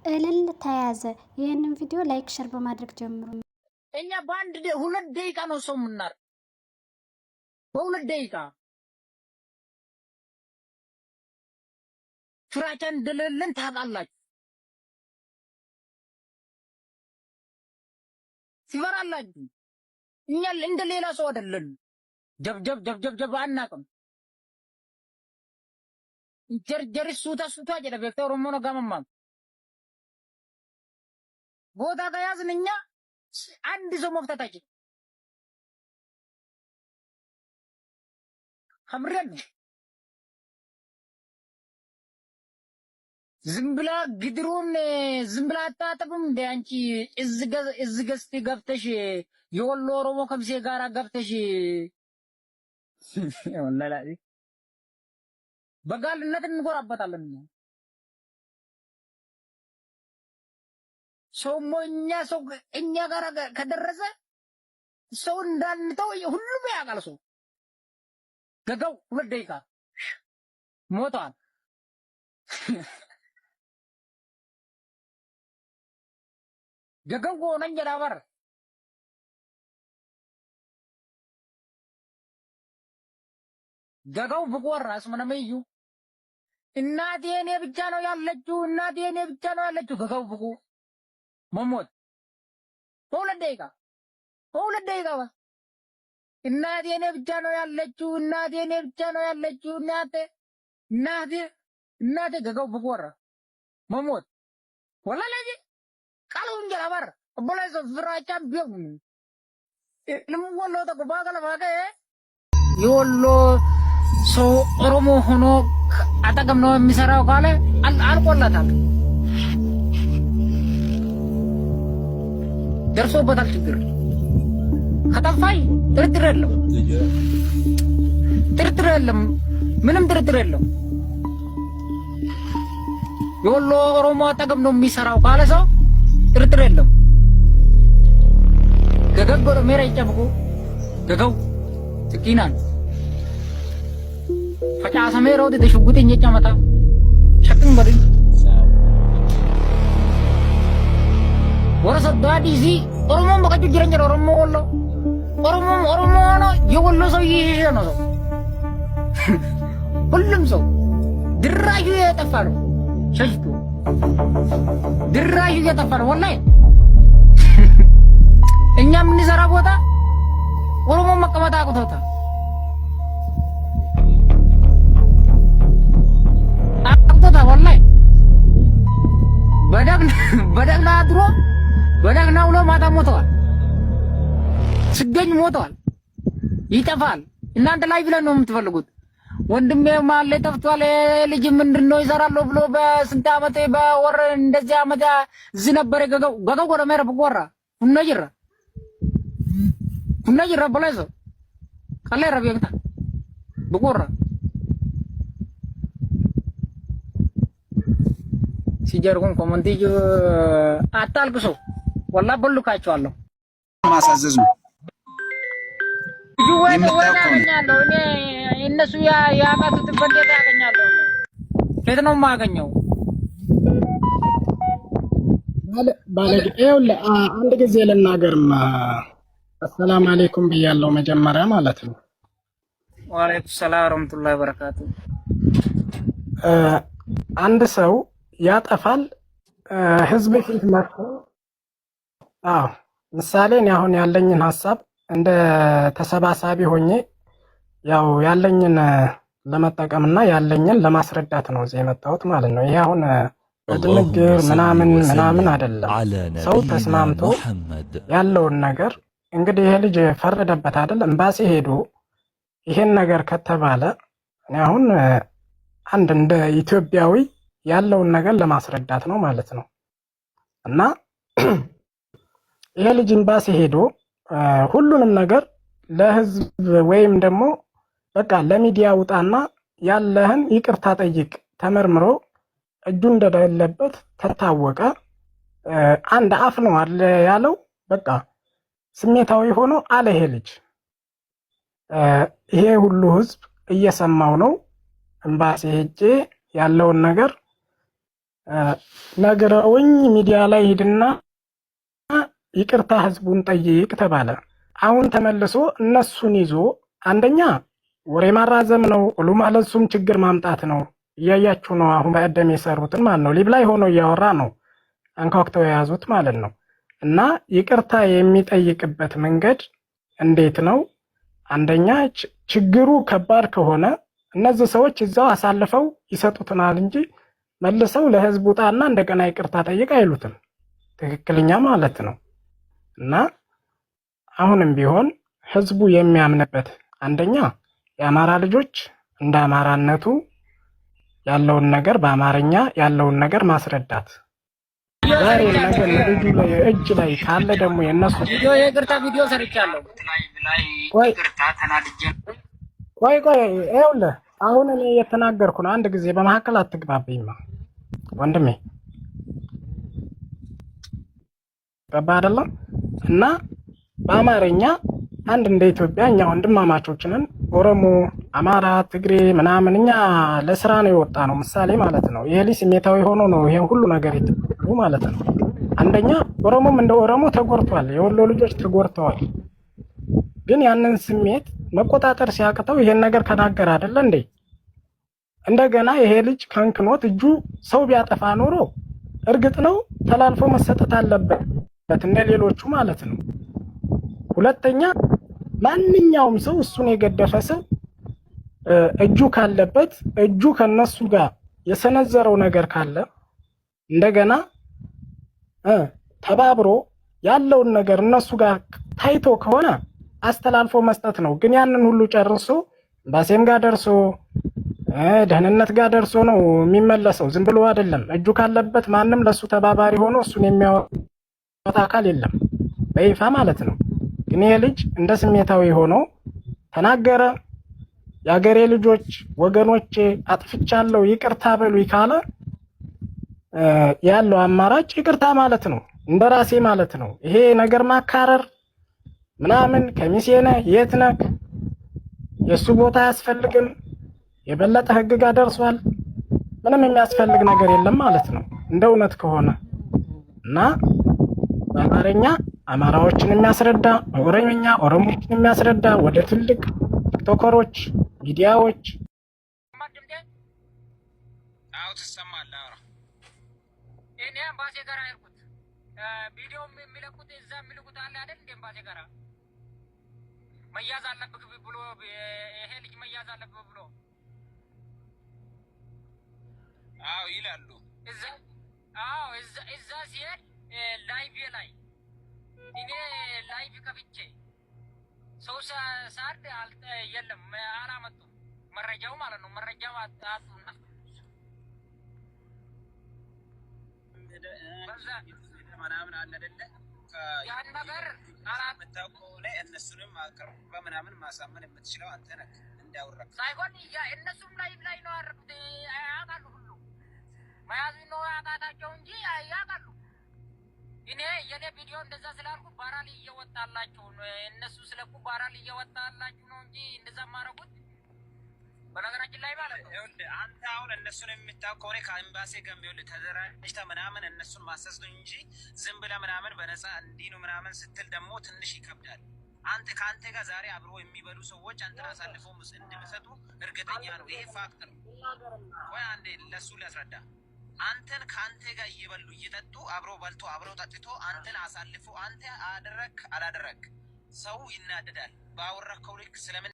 እልል ተያዘ። ይህንን ቪዲዮ ላይክ ሸር በማድረግ ጀምሩ። እኛ በአንድ ሁለት ደቂቃ ነው ሰው ምናር በሁለት ደቂቃ ፍራቻ እንደሌለን ታውቃላችሁ። ሲፈራላችሁ እኛ እንደ ሌላ ሰው አይደለን። ጀብ አናውቅም። ጀርጀሪ ሱታ ጀደ ቬክተር ኦሮሞ ነው ጋመማ ቦታ ከያዝን እኛ አንድ ሰው መፍታታችን ከምረን ዝምብላ ግድሩን ዝምብላ አታጠብም እንደ አንቺ እዝገስቲ ገብተሽ የወሎ ኦሮሞ ከምሴ ጋራ ገብተሽ ወላሂ በጋልነት እንጎራበታለን። ሰው እኛ ጋራ ከደረሰ ሰው እንዳንተው ሁሉም ያውቃል። ሰው ገጋው ሁለት ደቂቃ ሞቷል። ገጋው ሆነን ጀዳበር ገጋው ብቆራስ ምንመዩ እናቴ እኔ ብቻ ነው ያለችው፣ እናቴ እኔ ብቻ ነው ያለችው። ገጋው ብቁ መሞት በሁለት ደቂቃ እናቴ እኔ ብቻ ነው ያለችው፣ እናቴ እኔ ብቻ ነው ያለችው። እናቴ ገጋው ብቆራ መሞት ወላሂ ቃሉን ጀላበር ቦላይዞ ፍራቻም ቢሆን ለምወሎ ተቆባገለ ባገ የወሎ ሰው ኦሮሞ ሆኖ አጠገም ነው የሚሰራው ካለ አልቆላታል። ደርሶበታል ችግር ከጠፋይ ጥርጥር የለም ምንም ጥርጥር የለም። የወሎ ኦሮሞ አጠገም ነው የሚሰራው ካለ ሰው ጥርጥር የለም። ገገጎረ ሜራ ይጨብቁ ገገው ጥቂናን ፈጫሰ ሜራው ተሽጉጥኝ ጨመታ ሸክም በሪ ወረሰ ዳዲዚ ኦሮሞ በቀጭ ጅረኛ ኦሮሞ ነው የወሎ ሰው ይሄ ነው። ሁሉም ሰው ድራዩ የጠፋ ነው። ሸሽቱ ድራዩ የጠፋ ነው። ወላሂ እኛ የምንሰራ ቦታ ኦሮሞ መቀመጥ አቅቶታል። ወላሂ በደግና አድሮ በደግና ውሎ ማታ ሞተዋል። ስገኝ ሞተዋል። ይጠፋል። እናንተ ላይ ብለን ነው የምትፈልጉት። ወንድሜ ማለ ጠፍቷል። ልጅ ምንድነው ይሰራለሁ ብሎ በስንት ዓመት በወር እንደዚህ ዓመት ዝነበረ ገገው ወደ መረ በቆራ ሁነጅራ በላይዞ ካለ ረቢያታ በቆራ ሲጀርጉን ኮመንቲጅ አታልቅሱ። ወላሂ በሉካቸዋለሁ። ማሳዘዝ ነው ይወጣኛለሁ እኔ እነሱ ያቃቱት በእንዴት ያገኛለሁ? ከየት ነው የማገኘው? አንድ ጊዜ ልናገርማ። አሰላም አለይኩም ብያለሁ መጀመሪያ ማለት ነው። ወአለይኩም ሰላም ወራህመቱላሂ ወበረካቱ። አንድ ሰው ያጠፋል ህዝብ ፊት መጥቶ ምሳሌ እኔ አሁን ያለኝን ሐሳብ እንደ ተሰባሳቢ ሆኜ ያው ያለኝን ለመጠቀምና ያለኝን ለማስረዳት ነው እዚህ የመጣሁት ማለት ነው። ይሄ አሁን በድንግር ምናምን አይደለም። ሰው ተስማምቶ ያለውን ነገር እንግዲህ ይሄ ልጅ ፈረደበት አይደል? ኤምባሲ ሄዶ ይሄን ነገር ከተባለ እኔ አሁን አንድ እንደ ኢትዮጵያዊ ያለውን ነገር ለማስረዳት ነው ማለት ነው። እና ይሄ ልጅ ኤምባሲ ሄዶ ሁሉንም ነገር ለህዝብ ወይም ደግሞ በቃ ለሚዲያ ውጣና ያለህን ይቅርታ ጠይቅ ተመርምሮ እጁ እንደሌለበት ተታወቀ። አንድ አፍ ነው አለ ያለው። በቃ ስሜታዊ ሆኖ አለ ይሄ ልጅ። ይሄ ሁሉ ህዝብ እየሰማው ነው። ኤምባሲ ሄጄ ያለውን ነገር ነግረውኝ ሚዲያ ላይ ሄድና ይቅርታ ህዝቡን ጠይቅ ተባለ። አሁን ተመልሶ እነሱን ይዞ አንደኛ ወሬ ማራዘም ነው፣ ሁሉ ማለት እሱም ችግር ማምጣት ነው። እያያችሁ ነው። አሁን በቀደም የሰሩትን ማለት ነው። ሊብ ላይ ሆኖ እያወራ ነው አንኳኩተው የያዙት ማለት ነው። እና ይቅርታ የሚጠይቅበት መንገድ እንዴት ነው? አንደኛ ችግሩ ከባድ ከሆነ እነዚህ ሰዎች እዛው አሳልፈው ይሰጡትናል እንጂ መልሰው ለህዝቡ ጣና እንደገና ይቅርታ ጠይቅ አይሉትም። ትክክለኛ ማለት ነው። እና አሁንም ቢሆን ህዝቡ የሚያምንበት አንደኛ የአማራ ልጆች እንደ አማራነቱ ያለውን ነገር በአማርኛ ያለውን ነገር ማስረዳት። ዛሬ ነገር ልጁ ላይ እጅ ላይ ካለ ደግሞ የነሱ ቪዲዮ የይቅርታ ቪዲዮ ሰርቻለሁ። ቆይ ይኸውልህ አሁን እኔ እየተናገርኩ ነው። አንድ ጊዜ በመካከል አትግባብኝማ ወንድሜ፣ ገባ አይደለም? እና በአማርኛ አንድ እንደ ኢትዮጵያ እኛ ወንድማማቾችንን ኦሮሞ፣ አማራ፣ ትግሬ ምናምን እኛ ለስራ ነው የወጣ ነው ምሳሌ ማለት ነው። ይሄ ልጅ ስሜታዊ ሆኖ ነው ይሄን ሁሉ ነገር ይተሉ ማለት ነው። አንደኛ ኦሮሞም እንደ ኦሮሞ ተጎርቷል፣ የወሎ ልጆች ተጎርተዋል። ግን ያንን ስሜት መቆጣጠር ሲያቅተው ይሄን ነገር ከናገር አይደለ እንዴ? እንደገና ይሄ ልጅ ከንክኖት እጁ ሰው ቢያጠፋ ኖሮ እርግጥ ነው ተላልፎ መሰጠት አለበት እንደ ሌሎቹ ማለት ነው። ሁለተኛ ማንኛውም ሰው እሱን የገደፈ ሰው እጁ ካለበት እጁ ከነሱ ጋር የሰነዘረው ነገር ካለ እንደገና ተባብሮ ያለውን ነገር እነሱ ጋር ታይቶ ከሆነ አስተላልፎ መስጠት ነው። ግን ያንን ሁሉ ጨርሶ ኤምባሲም ጋር ደርሶ ደህንነት ጋር ደርሶ ነው የሚመለሰው። ዝም ብሎ አይደለም። እጁ ካለበት ማንም ለሱ ተባባሪ ሆኖ እሱን የሚያወጣ አካል የለም በይፋ ማለት ነው። ግን ይሄ ልጅ እንደ ስሜታዊ ሆኖ ተናገረ። የአገሬ ልጆች ወገኖቼ አጥፍቻለሁ ይቅርታ በሉኝ ካለ ያለው አማራጭ ይቅርታ ማለት ነው፣ እንደራሴ ማለት ነው። ይሄ ነገር ማካረር ምናምን ከሚሴ ነህ የት ነህ የሱ ቦታ አያስፈልግም። የበለጠ ህግ ጋር ደርሷል። ምንም የሚያስፈልግ ነገር የለም ማለት ነው እንደ እውነት ከሆነ እና በአማርኛ አማራዎችን የሚያስረዳ በኦሮምኛ ኦሮሞዎችን የሚያስረዳ ወደ ትልቅ ቲክቶከሮች ሚዲያዎች ትሰማለህ። እኔ ኤምባሲ ጋር አይርኩት ቪዲዮ የሚለቁት እዛ የሚልኩት አለ አይደል? ኤምባሲ ጋር መያዝ አለብህ ብሎ ይሄ ልጅ መያዝ አለብህ ብሎ ይላሉ። እዛ ሲሄድ ላይቭ ላይ እኔ ላይቭ ከፍቼ ሰው ሳድ የለም አላመጡም መረጃው ማለት ነው። መረጃው አጡና ምናምን አለ አይደለ? ያን ነገር አላመጣው ላይ እነሱንም አቅርበ ምናምን ማሳመን የምትችለው አንተ ነህ። እንዳወራክ ሳይሆን እነሱም ላይቭ ላይ ነው ያደረኩት። ያውቃሉ ሁሉ መያዝ ነው ያቃታቸው እንጂ ያውቃሉ። እኔ የኔ ቪዲዮ እንደዛ ስላልኩ ባራል እየወጣላችሁ ነው። እነሱ ስለቁ ባራል እየወጣላችሁ ነው እንጂ እንደዛ ማረጉት በነገራችን ላይ ማለት ነው። ይኸውልህ አንተ አሁን እነሱን የምታውቀው እኔ ከኤምባሲ ጋር ይኸውልህ ተደራጅተህ ምናምን እነሱን ማሰስ ነው እንጂ ዝም ብለህ ምናምን በነፃ እንዲህ ነው ምናምን ስትል ደግሞ ትንሽ ይከብዳል። አንተ ከአንተ ጋር ዛሬ አብሮ የሚበሉ ሰዎች አንተን አሳልፈው እንደሚሰጡ እርግጠኛ ነው። ይሄ ፋክት ነው። ቆይ አንዴ ለሱ ሊያስረዳ አንተን ከአንተ ጋር እየበሉ እየጠጡ አብሮ በልቶ አብሮ ጠጥቶ አንተን አሳልፎ አንተ አደረክ አላደረክ ሰው ይናደዳል። ባወራከው ልክ ስለምን